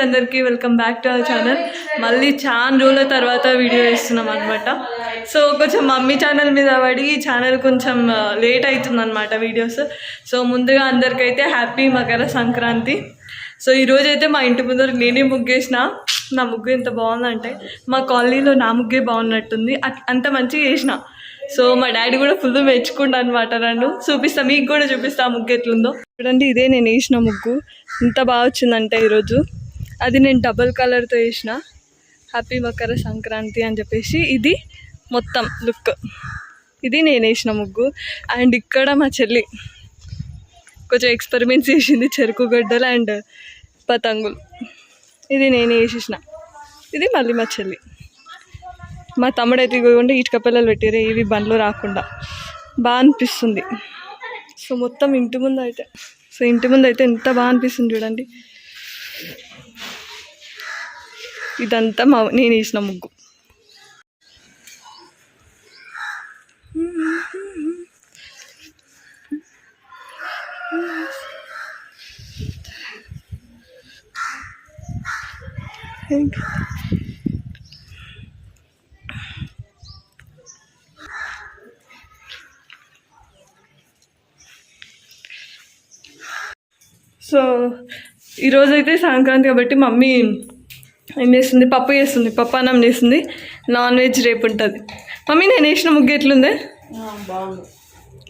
అందరికీ welcome back to our channel. మళ్ళీ చాలా రోజుల తర్వాత వీడియో వేస్తున్నాం అనమాట. సో కొంచెం మమ్మీ ఛానల్ మీద పడి ఛానల్ కొంచెం లేట్ అవుతుంది అనమాట వీడియోస్. సో ముందుగా అందరికైతే హ్యాపీ మకర సంక్రాంతి. సో ఈరోజైతే మా ఇంటి ముందర నేనే ముగ్గేసిన. నా ముగ్గు ఎంత బాగుందంటే మా కాలనీలో నా ముగ్గే బాగున్నట్టుంది, అంత మంచిగా వేసిన. సో మా డాడీ కూడా ఫుల్ మెచ్చుకుంటా అనమాట. నన్ను చూపిస్తా, మీకు కూడా చూపిస్తా ఆ ముగ్గు ఎట్లుందో. చూడండి, ఇదే నేను వేసిన ముగ్గు. ఇంత బాగా వచ్చిందంటే ఈరోజు అది నేను డబల్ కలర్తో వేసిన. హ్యాపీ మకర సంక్రాంతి అని చెప్పేసి ఇది మొత్తం లుక్. ఇది నేను వేసిన ముగ్గు. అండ్ ఇక్కడ మా చెల్లి కొంచెం ఎక్స్పెరిమెంట్స్ చేసింది, చెరుకు గడ్డలు అండ్ పతంగులు. ఇది నేను వేసేసిన. ఇది మళ్ళీ మా చెల్లి. మా తమ్ముడు అయితే ఇవ్వండి ఇటుక పిల్లలు పెట్టారు, ఇవి బండ్లు రాకుండా. బాగా అనిపిస్తుంది. సో మొత్తం ఇంటి ముందు అయితే ఎంత బాగా అనిపిస్తుంది చూడండి. ఇదంతా నేను వేసిన ముగ్గు. సో ఈరోజైతే సంక్రాంతి కాబట్టి మమ్మీ ఏం చేస్తుంది, పప్పు చేస్తుంది, పప్పు అన్నం చేస్తుంది. నాన్ వెజ్ రేపు ఉంటుంది. మమ్మీ నేను వేసిన ముగ్గు ఎట్లుంది?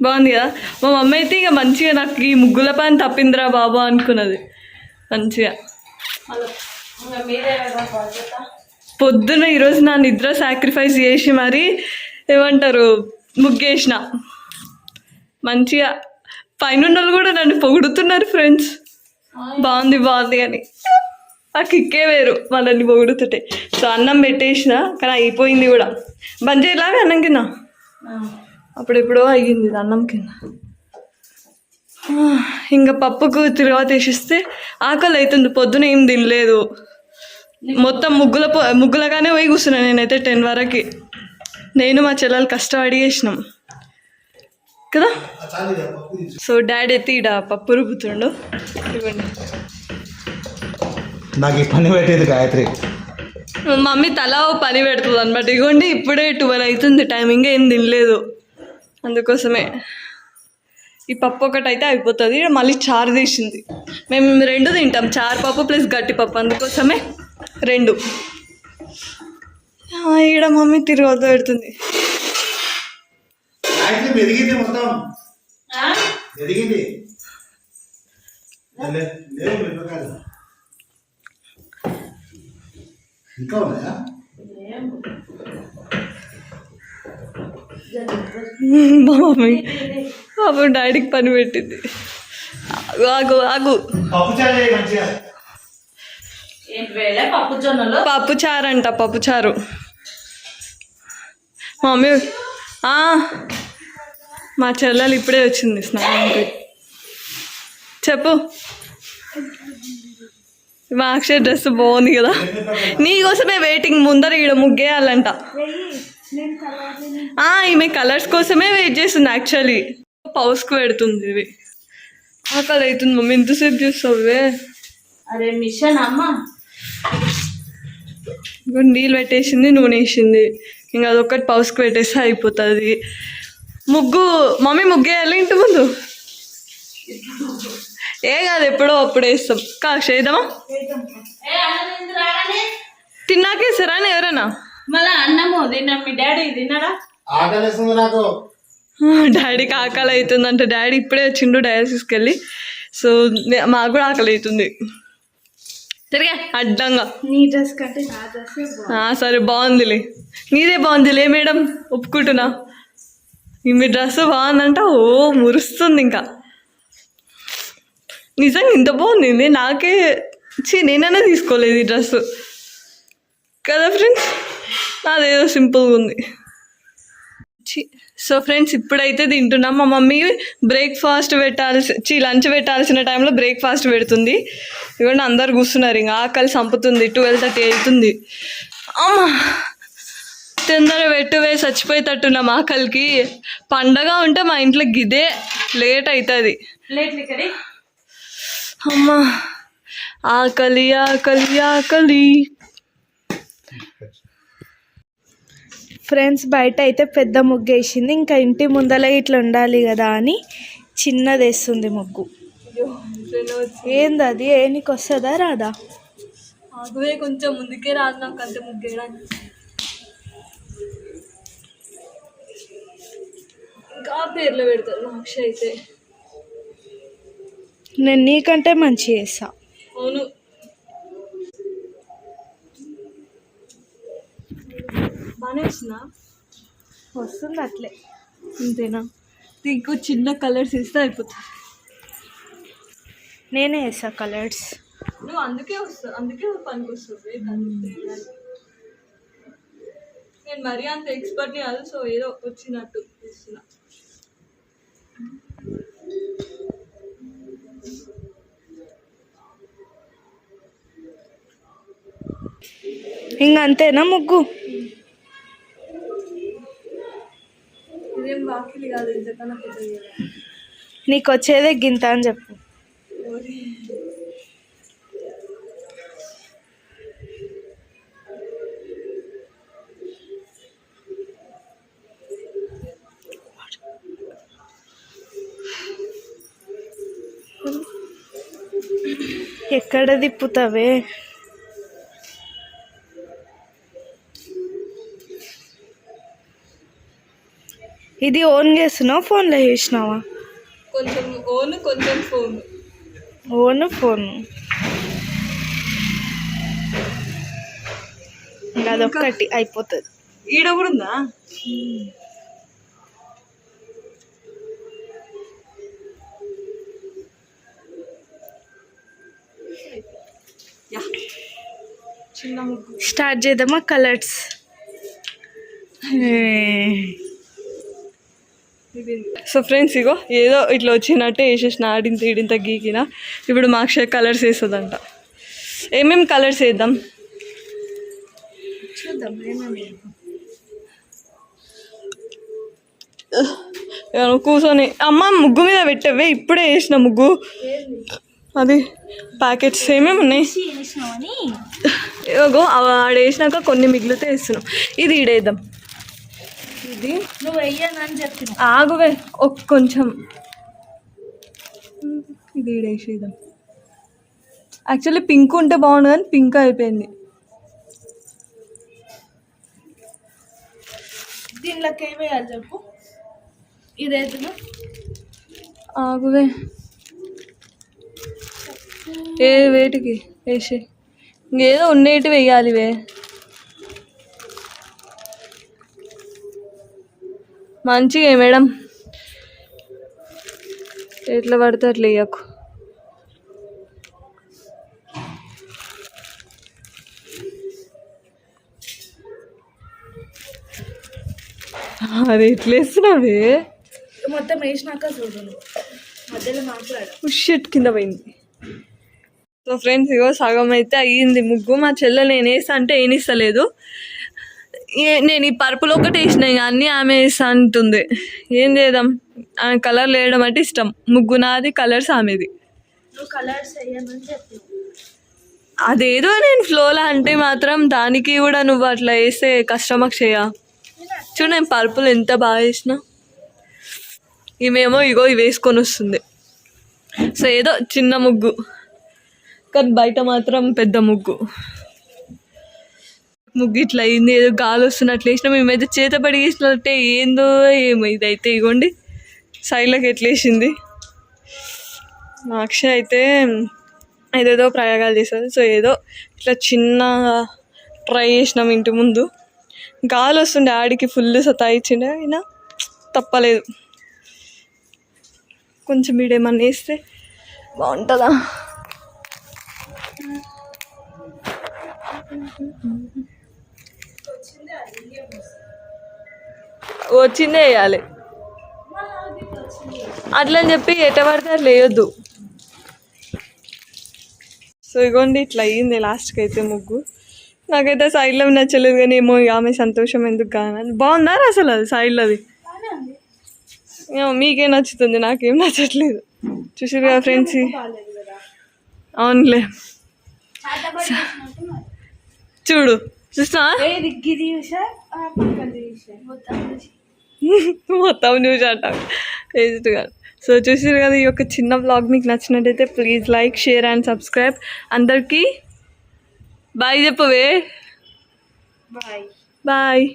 బాగుంది కదా. మా మమ్మీ అయితే ఇక మంచిగా నాకు ఈ ముగ్గుల పని తప్పిందిరా బాబు అనుకున్నది. మంచిగా పొద్దున ఈరోజు నా నిద్ర సాక్రిఫైస్ చేసి మరి ఏమంటారు ముగ్గేసిన. మంచిగా పైన కూడా నన్ను పొగుడుతున్నారు ఫ్రెండ్స్, బాగుంది అని. ఆ కిక్కే వేరు వాళ్ళని పొగుడుతుంటే. సో అన్నం పెట్టేసిన, కానీ అయిపోయింది కూడా. బంద్ చేయలాగా అన్నం కింద అప్పుడెప్పుడో అయ్యింది ఇది అన్నం కింద. ఇంకా పప్పుకు తిరువాత వేసిస్తే ఆకలి అవుతుంది. పొద్దున ఏం తినలేదు, మొత్తం ముగ్గులగానే పోయి కూర్చున్నాను నేనైతే 10 వరకు. నేను మా చెల్లెలు కష్టపడి చేసినాం కదా. సో డాడీ అయితే ఈడ పప్పు రుబ్బుతుండు. ఇవ్వండి, నాకు పని పెట్టేది గాయత్రి. మమ్మీ తలా ఓ పని పెడుతుంది అనమాట. ఇగోండి, ఇప్పుడే 12 అవుతుంది టైం, ఇంకా ఏం తినలేదు. అందుకోసమే ఈ పప్పు ఒకటి అయితే అయిపోతుంది. మళ్ళీ చారు తీసింది. మేము 2 తింటాం, చారు పప్పు ప్లస్ గట్టి పప్పు, అందుకోసమే 2. ఈడ మమ్మీ తిరగదు పెడుతుంది. మమ్మీ పాపం డాడీకి పని పెట్టింది. ఆగు ఆగు, పప్పు చారు అంట, పప్పు చారు. మమ్మీ మా చెల్లెలు ఇప్పుడే వచ్చింది స్నానానికి. చెప్పు. మా అక్షయ డ్రెస్ బాగుంది కదా, నీకోసమే వెయిటింగ్. ముందర ఈడ ముగ్గేయాలంట. ఈమె కలర్స్ కోసమే వెయిట్ చేస్తుంది యాక్చువల్లీ. పౌస్కి పెడుతుంది ఇవి. ఆకలి అవుతుంది మమ్మీ, ఎంతసేపు చూస్తావే? అరే మిషన్ అమ్మ నీళ్ళు పెట్టేసింది, నూనె వేసింది. ఇంకా అదొక్కటి పౌస్కి పెట్టేస్తే అయిపోతుంది. మమ్మీ ముగ్గేయాలి ఇంటి ముందు. ఏ కాదు, ఎప్పుడో అప్పుడు వేస్తాం. చేద్దామా? తిన్నాకేసారా ఎవరైనా? మళ్ళీ అన్నము తిన్నా. మీ డాడీ తిన్నారా? డాడీకి ఆకలి అవుతుందంటే. డాడీ ఇప్పుడే వచ్చిండు డయాలసిస్కి వెళ్ళి. సో మాకు కూడా ఆకలి అవుతుంది. సరిగా అడ్డంగా. నీ డ్రెస్ కంటే నా డ్రెస్ సరే, బాగుందిలే. నీదే బాగుందిలే మేడం, ఒప్పుకుంటున్నా. మీ డ్రెస్ బాగుందంట. ఓ మురుస్తుంది. ఇంకా నిజంగా ఇంత బాగుంది. నాకే నేనైనా తీసుకోలేదు ఈ డ్రెస్ కదా ఫ్రెండ్స్. నాదేదో సింపుల్గా ఉంది. సో ఫ్రెండ్స్, ఇప్పుడైతే తింటున్నాం. మా మమ్మీ బ్రేక్ఫాస్ట్ లంచ్ పెట్టాల్సిన టైంలో బ్రేక్ఫాస్ట్ పెడుతుంది. ఇవన్నీ అందరు కూర్చున్నారు. ఇంకా ఆకలి చంపుతుంది. 12:30 అవుతుంది. అమ్మా తొందర పెట్టువే, చచ్చిపోయేటట్టున్నాం ఆకలికి. పండగ ఉంటే మా ఇంట్లో గిదే లేట్ అవుతుంది. లేట్ అమ్మా ఆకలి ఆకలి ఆకలి. ఫ్రెండ్స్ బయట అయితే పెద్ద ముగ్గు వేసింది, ఇంకా ఇంటి ముందర ఇట్లా ఉండాలి కదా అని చిన్నది వేస్తుంది ముగ్గు. ఏంది అది? నీకు వస్తుందా రాదా? ఆగువే, కొంచెం ముందుకే రాదు నాకు అంతే ముగ్గేయడానికి. ఇంకా పేర్లు పెడతారు నాక్ష అయితే. నేను నీకంటే మంచి చేస్తా. అవును, బాగానే వస్తుందా? వస్తుంది అట్లే. అంతేనా? ఇంకో చిన్న కలర్స్ ఇస్తే అయిపోతుంది. నేనే వేసా కలర్స్. నువ్వు అందుకే పనికి వస్తుంది. నేను మరీ అంత ఎక్స్పర్ట్ని కాదు, సో ఏదో వచ్చినట్టు ఇస్తున్నా. ఇంక అంతేనా ముగ్గు? ఇదేం వాకిలి కాదు, ఇంతకన్నా పెద్దది కదా. నీకు వచ్చేదే గింత అని చెప్పు. ఎక్కడ తిప్పుతావే? ఇది ఓన్ చేస్తున్నావా, ఫోన్లో చేసినావా? కొంచెం ఓన్, కొంచెం ఫోన్. Own phone. అదొక్కటి అయిపోతుంది. ఈడ కూడా ఉందా? చిన్న ముగ్గు స్టార్ట్ చేద్దామా? కలర్స్. సో ఫ్రెండ్స్, ఇగో ఏదో ఇట్లా వచ్చినట్టే వేసేసిన, ఆడింత ఈడింత గీకిన. ఇప్పుడు మాకు కలర్స్ వేస్తుందంట. ఏమేమి కలర్స్ వేద్దాం చూద్దాం. కూర్చొని అమ్మ ముగ్గు మీద పెట్టవే, ఇప్పుడే వేసిన ముగ్గు. అది ప్యాకెట్స్ ఏమేమి ఉన్నాయి ఇగో, ఆడ వేసినాక కొన్ని మిగిలితే వేస్తున్నాం. ఇది ఈడేద్దాం. ఇది నువ్వు వెయ్యనని చెప్పిన. ఆగువే, కొంచెం ఇది ఈడేసేద్దాం. యాక్చువల్లీ పింక్ ఉంటే బాగుండు కానీ పింక్ అయిపోయింది. దీనిలోకి ఏమి వేయాలి చెప్పు? ఇదేదో ఆగువే, ఏ వేటికి వేసే, ఇంకేదో ఉండేటి వేయాలివే. మంచిగా మేడం, ఎట్లా పడితే అట్లా వేయకు. అది ఎట్లా వేస్తున్నావే? మొత్తం వేసినాక చూడు, మధ్యలో మాట్లాడు. షిట్, కింద పోయింది. సో ఫ్రెండ్స్, ఇగో సగం అయితే అయ్యింది ముగ్గు. మా చెల్లె నేను వేస్తా అంటే ఏనిస్తలేదు. నేను ఈ పర్పుల్ ఒకటి వేసిన, అన్నీ ఆమె వేస్తా అంటుంది. ఏం చేద్దాం, ఆమె కలర్లు వేయడం అంటే ఇష్టం. ముగ్గు నాది, కలర్స్ ఆమెది. కలర్స్ వేయమని చెప్పి అదేదో నేను ఫ్లోలో అంటే మాత్రం దానికి కూడా నువ్వు అట్లా వేస్తే కష్టం అక్షయ. చూడు, నేను పర్పుల్ ఎంత బాగా వేసిన. ఈమెమో ఇగో ఇవి వేసుకొని వస్తుంది. సో ఏదో చిన్న ముగ్గు, కానీ బయట మాత్రం పెద్ద ముగ్గు. ముగ్గు ఇట్లా అయింది, ఏదో గాలి వస్తున్నట్లు వేసినా. మేమైతే చేతపడి వేసినట్టే ఏందో ఏమో. ఇదైతే ఇగోండి సైడ్లోకి ఎట్లా వేసింది. మా అక్షయ్ అయితే ఏదేదో ప్రయోగాలు చేశారు. సో ఏదో ఇట్లా చిన్న ట్రై చేసినాం ఇంటి ముందు. గాలి వస్తుండే, ఆడికి ఫుల్ సతాయిచ్చిండే, అయినా తప్పలేదు. కొంచెం వీడేమన్నా వేస్తే బాగుంటుందా? వచ్చిందే వేయాలి అట్లని చెప్పి ఎట పడితే అట్లా వేయొద్దు. సో ఇగోండి ఇట్లా అయ్యింది లాస్ట్కి అయితే ముగ్గు. నాకైతే సైడ్లో నచ్చలేదు, కానీ ఏమో ఆమె సంతోషం ఎందుకు కానీ. బాగుందా అసలు అది సైడ్లోది? మీకేం నచ్చుతుంది, నాకేం నచ్చట్లేదు. చూసారు కదా ఫ్రెండ్స్. అవునులే, చూడు చూస్తా గిరి చూసా మొత్తం న్యూస్ అంట వేస్ట్ కాదు. సో చూసారు కదా, ఈ యొక్క చిన్న బ్లాగ్ మీకు నచ్చినట్టయితే please like, share and subscribe. అందరికీ బాయ్ చెప్పవే. Bye bye.